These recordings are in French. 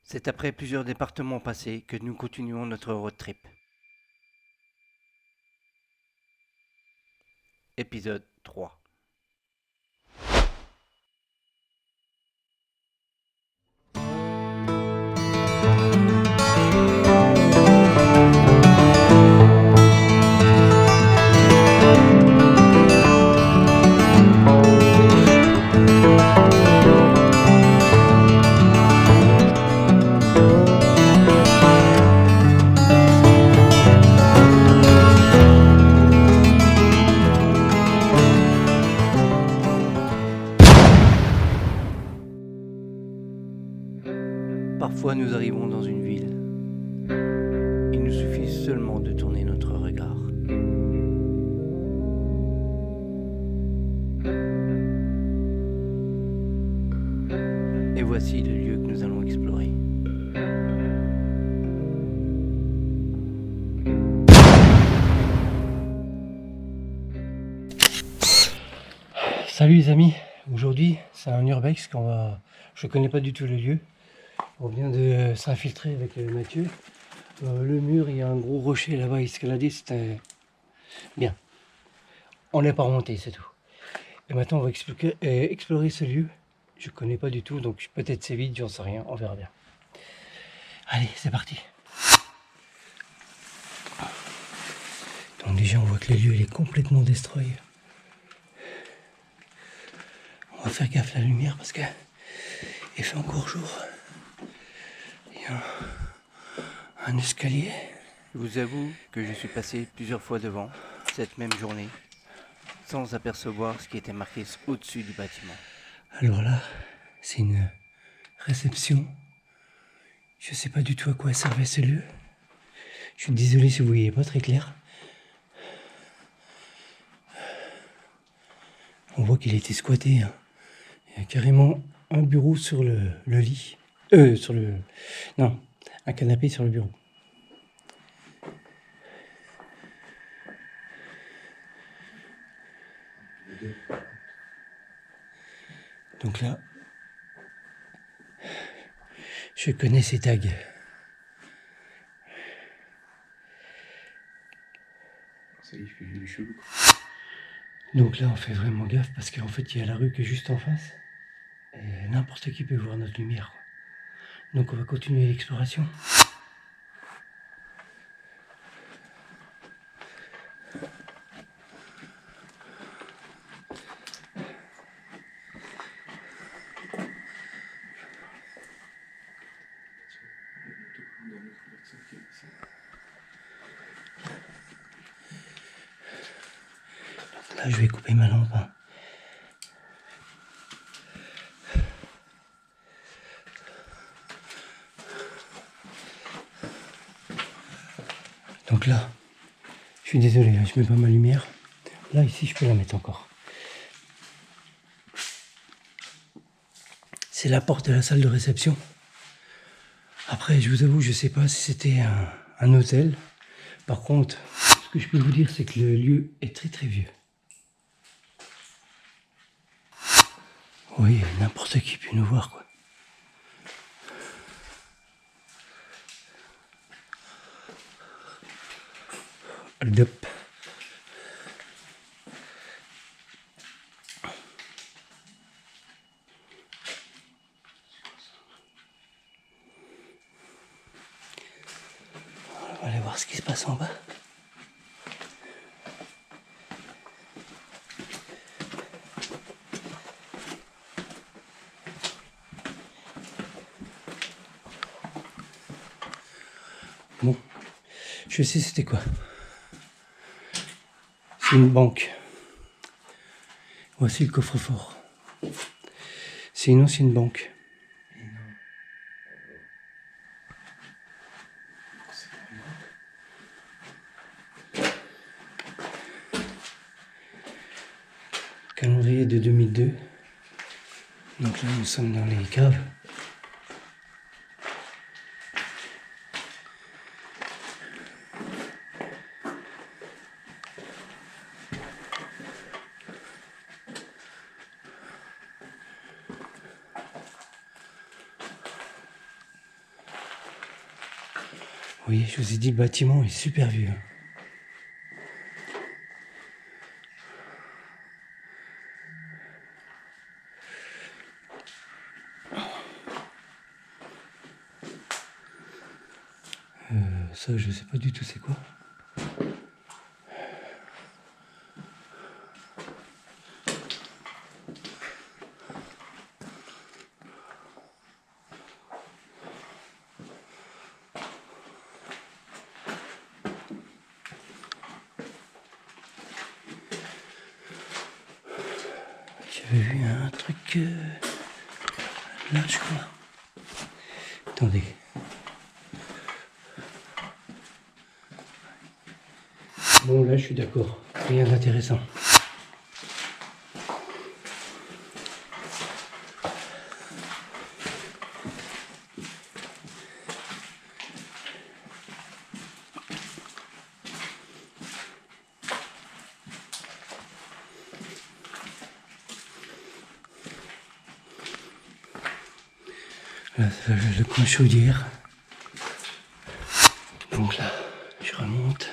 C'est après plusieurs départements passés que nous continuons notre road trip. Épisode 3. Parfois nous arrivons dans une ville. Il nous suffit seulement de tourner notre regard. Et voici le lieu que nous allons explorer. Salut les amis, aujourd'hui c'est un urbex je connais pas du tout le lieu. On vient de s'infiltrer avec Mathieu. Le mur, il y a un gros rocher là-bas à escalader, c'était bien. On n'est pas remonté, c'est tout. Et maintenant on va explorer ce lieu. Je connais pas du tout, donc peut-être c'est vide, j'en sais rien, on verra bien. Allez, c'est parti. Donc déjà on voit que le lieu il est complètement destroy. On va faire gaffe à la lumière parce que il fait encore jour. Il y a un escalier. Je vous avoue que je suis passé plusieurs fois devant cette même journée sans apercevoir ce qui était marqué au-dessus du bâtiment. Alors là, c'est une réception. Je sais pas du tout à quoi servait ce lieu. Je suis désolé si vous voyez pas très clair. On voit qu'il a été squatté. Hein. Il y a carrément un bureau sur le lit. Non, un canapé sur le bureau. Donc là, je connais ces tags. Ça y fait du chelou. Donc là, on fait vraiment gaffe parce qu'en fait, il y a la rue qui est juste en face. Et n'importe qui peut voir notre lumière. Donc on va continuer l'exploration. Là, je vais couper ma lampe. Hein. Donc là, je suis désolé, hein, je mets pas ma lumière. Là, ici, je peux la mettre encore. C'est la porte de la salle de réception. Après, je vous avoue, je sais pas si c'était un hôtel. Par contre, ce que je peux vous dire, c'est que le lieu est très très vieux. Oui, n'importe qui peut nous voir, quoi. Hop. On va aller voir ce qui se passe en bas. Bon, je sais c'était quoi. C'est une banque. Voici le coffre-fort. C'est une ancienne banque. Calendrier de 2002. Donc là, nous sommes dans les caves. voyez, je vous ai dit, le bâtiment est super vieux. Ça, je sais pas du tout c'est quoi. J'avais vu un truc là, je crois. Attendez. Bon, là, je suis d'accord. Rien d'intéressant. Là, c'est le coin chaudière. Donc là, je remonte.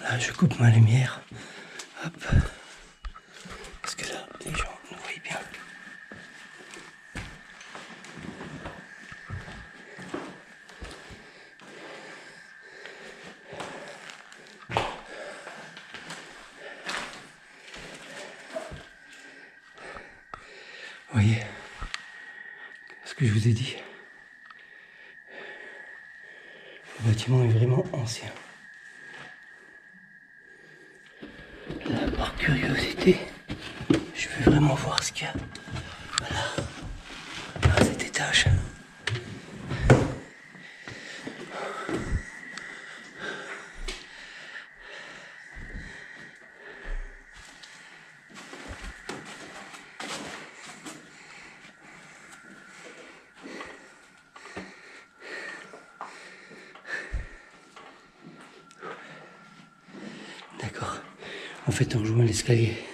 Là, je coupe ma lumière. Hop. Parce que là, les gens nous voient bien. Vous voyez ce que je vous ai dit. Le bâtiment est vraiment ancien. Là, par curiosité, je veux vraiment voir ce qu'il y a. Voilà. À cet étage. D'accord. En fait, on rejoint l'escalier.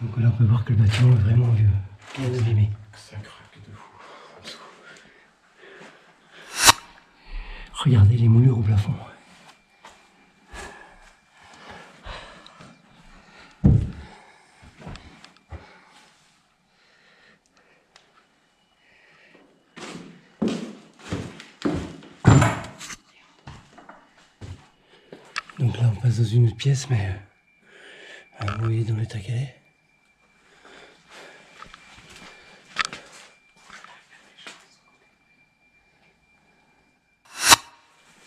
Donc là, on peut voir que le bâtiment est vraiment vieux, bien abîmé. Ça craque de fou en dessous. Regardez les moulures au plafond. Donc là, on passe dans une autre pièce, mais vous voyez dans l'état qu'elle est.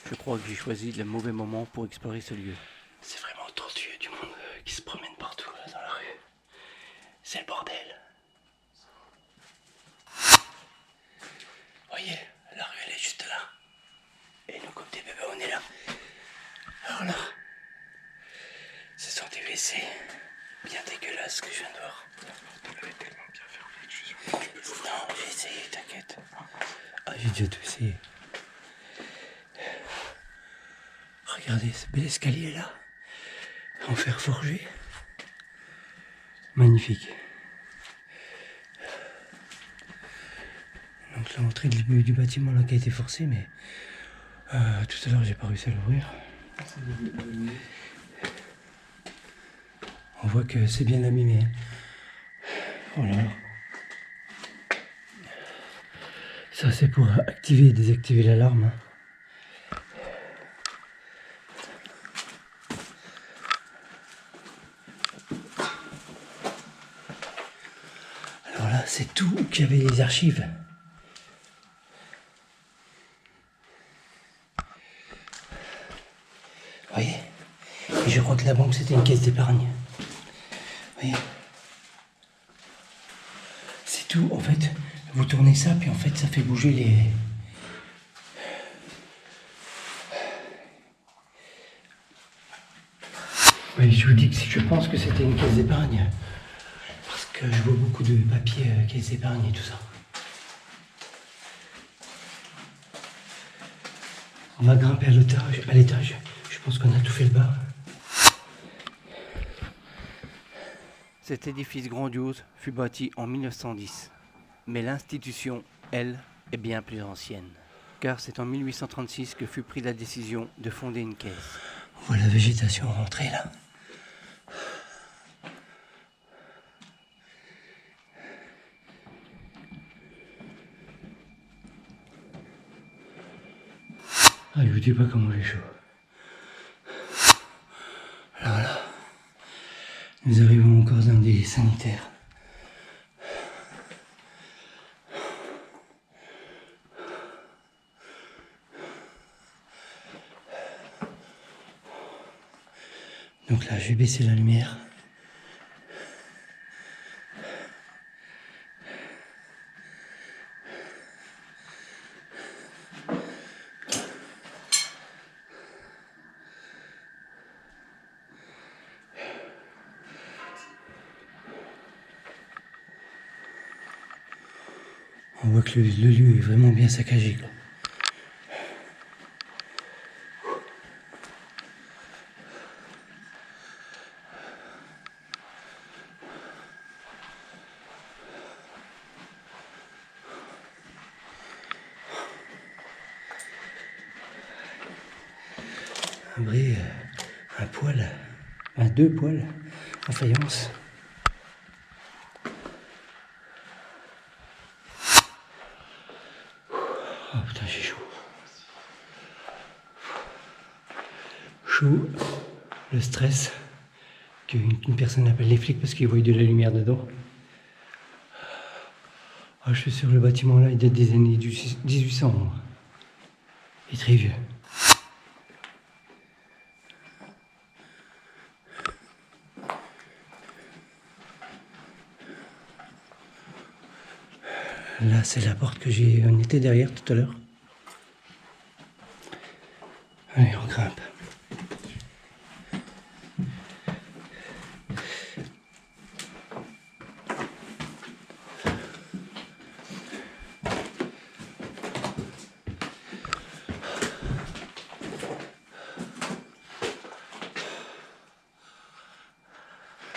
Je crois que j'ai choisi le mauvais moment pour explorer ce lieu. C'est vraiment tortueux, du monde qui se promène partout là, dans la rue. C'est le bordel. Voyez, la rue elle est juste là. Et nous comme des bébés on est là. Alors là, ce sont des WC bien dégueulasses que je viens de voir. Elle est tellement bien fermée que je suis sûr que tu peux l'ouvrir. Non, j'ai essayé, t'inquiète. Ah, j'ai déjà tout essayé. Regardez ce bel escalier là, en fer forgé. Magnifique. Donc l'entrée du bâtiment là qui a été forcée, mais tout à l'heure j'ai pas réussi à l'ouvrir. On voit que c'est bien abîmé. Voilà. Ça c'est pour activer et désactiver l'alarme. Alors là, c'est tout où il y avait les archives. Vous voyez? Et je crois que la banque c'était une caisse d'épargne. Vous voyez? C'est tout, en fait. Vous tournez ça, puis en fait ça fait bouger les... Oui, je vous dis que je pense que c'était une caisse d'épargne. Parce que je vois beaucoup de papiers, caisse d'épargne et tout ça. On va grimper à l'étage. Je pense qu'on a tout fait le bas. Cet édifice grandiose fut bâti en 1910. Mais l'institution, elle, est bien plus ancienne. Car c'est en 1836 que fut prise la décision de fonder une caisse. On voit la végétation rentrer là. Ah, je vous dis pas comment j'ai chaud. Alors là, nous arrivons encore dans des sanitaires. Donc là, je vais baisser la lumière. On voit que le lieu est vraiment bien saccagé, quoi. Après, un poêle, deux poêles en faïence. Oh putain, j'ai chaud. Chaud, le stress, qu'une personne appelle les flics parce qu'ils voient de la lumière dedans. Oh, je suis sur le bâtiment là, il date des années 1800. Il est très vieux. Là, c'est la porte que on était derrière tout à l'heure. Allez, on grimpe.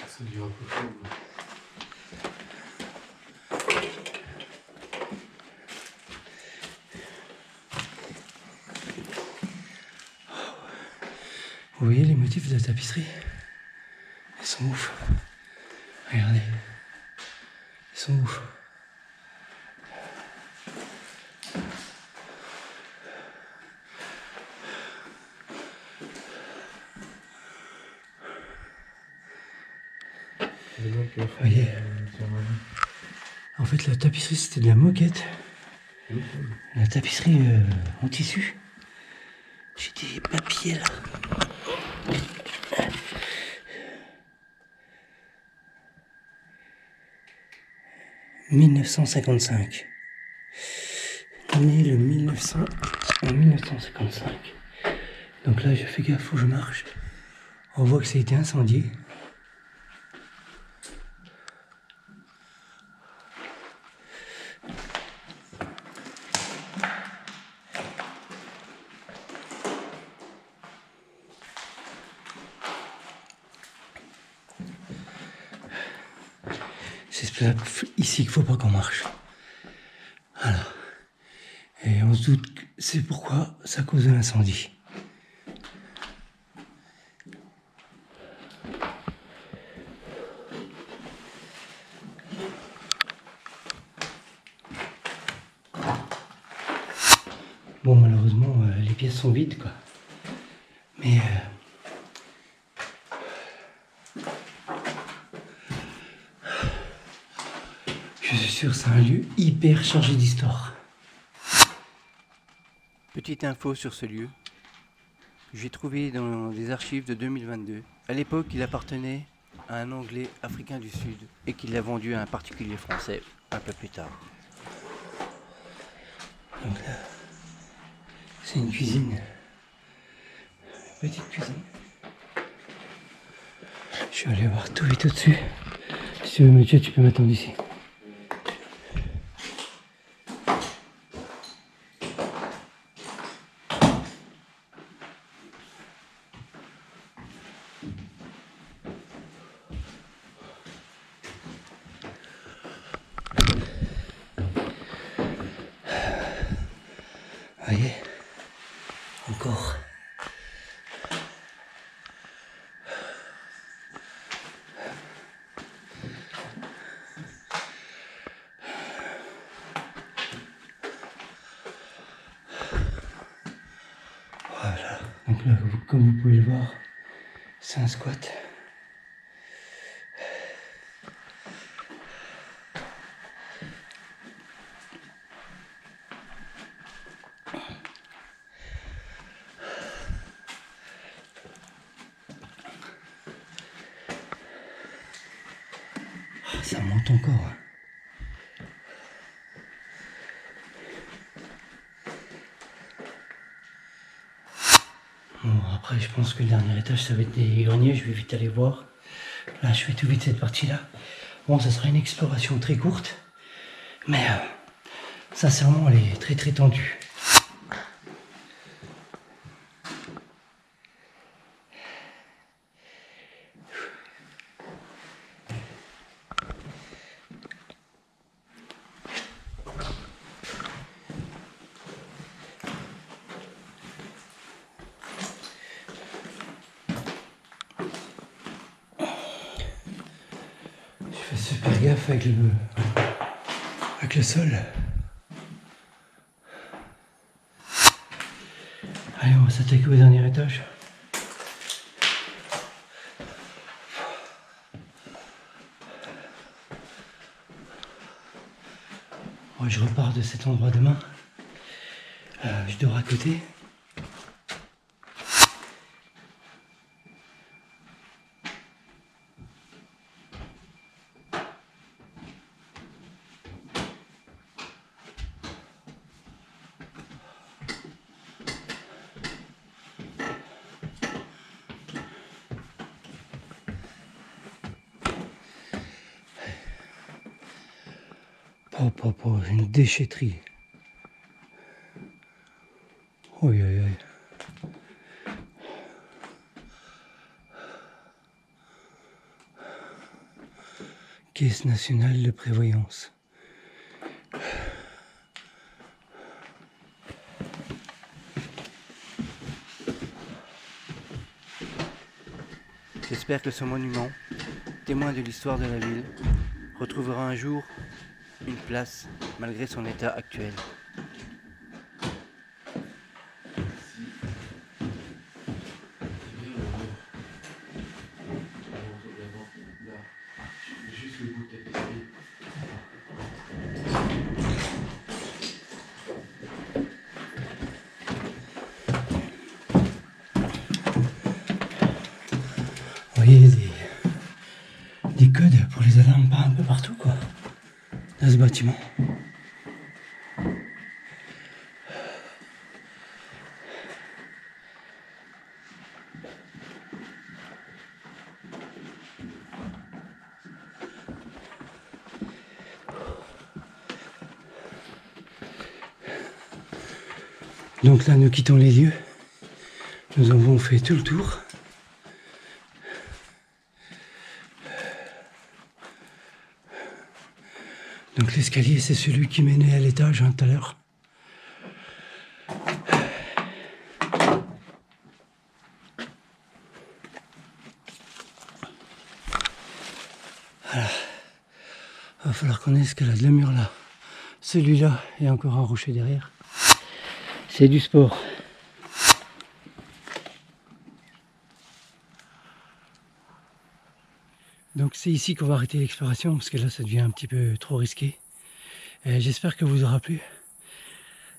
Ça devient un peu chaud. Vous voyez les motifs de la tapisserie? Ils sont ouf. Regardez. Ils sont ouf. Vous voyez? En fait, la tapisserie, c'était de la moquette. La tapisserie en tissu. J'ai des papiers là. « 1955. Né le 1900 en 1955. Donc là, je fais gaffe où je marche. On voit que ça a été incendié. C'est ici qu'il ne faut pas qu'on marche. Voilà. Et on se doute que c'est pourquoi ça cause l'incendie. Bon, malheureusement, les pièces sont vides, quoi. Mais je suis sûr que c'est un lieu hyper chargé d'histoire. Petite info sur ce lieu. J'ai trouvé dans des archives de 2022. À l'époque, il appartenait à un Anglais africain du Sud et qu'il l'a vendu à un particulier français un peu plus tard. Donc là, c'est une cuisine. Petite cuisine. Je vais aller voir tout vite au-dessus. Si tu veux me tuer, tu peux m'attendre ici. Voyez, encore. Voilà, donc là, comme vous pouvez le voir, c'est un squat. Ça monte encore. Bon, après, je pense que le dernier étage, ça va être des greniers. Je vais vite aller voir. Là, je fais tout vite cette partie-là. Bon, ça sera une exploration très courte. Mais, sincèrement, elle est très très tendue. Je fais super gaffe avec le sol. Allez, on va s'attaquer au dernier étage. Moi, je repars de cet endroit demain. Je dors à côté. Une déchetterie. Oui, oui, oui. Caisse nationale de prévoyance. J'espère que ce monument, témoin de l'histoire de la ville, retrouvera un jour une place malgré son état actuel. Juste le bout de ta pied. Vous voyez, des codes pour les alarmes un peu partout, quoi, dans ce bâtiment. Donc là, nous quittons les lieux. Nous avons fait tout le tour. Donc l'escalier, c'est celui qui menait à l'étage tout à l'heure. Voilà. Il va falloir qu'on escalade le mur là. Celui-là et encore un rocher derrière. C'est du sport. Donc c'est ici qu'on va arrêter l'exploration parce que là ça devient un petit peu trop risqué. J'espère que vous aura plu.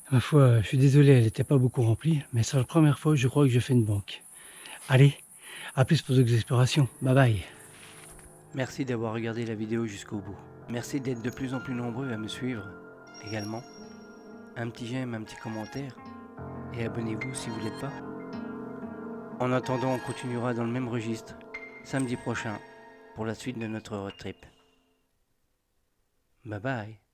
Ma foi, je suis désolé, elle n'était pas beaucoup remplie, mais c'est la première fois je crois que je fais une banque. Allez, à plus pour d'autres explorations. Bye bye. Merci d'avoir regardé la vidéo jusqu'au bout. Merci d'être de plus en plus nombreux à me suivre également. Un petit j'aime, un petit commentaire et abonnez-vous si vous ne l'êtes pas. En attendant, on continuera dans le même registre samedi prochain pour la suite de notre road trip. Bye bye.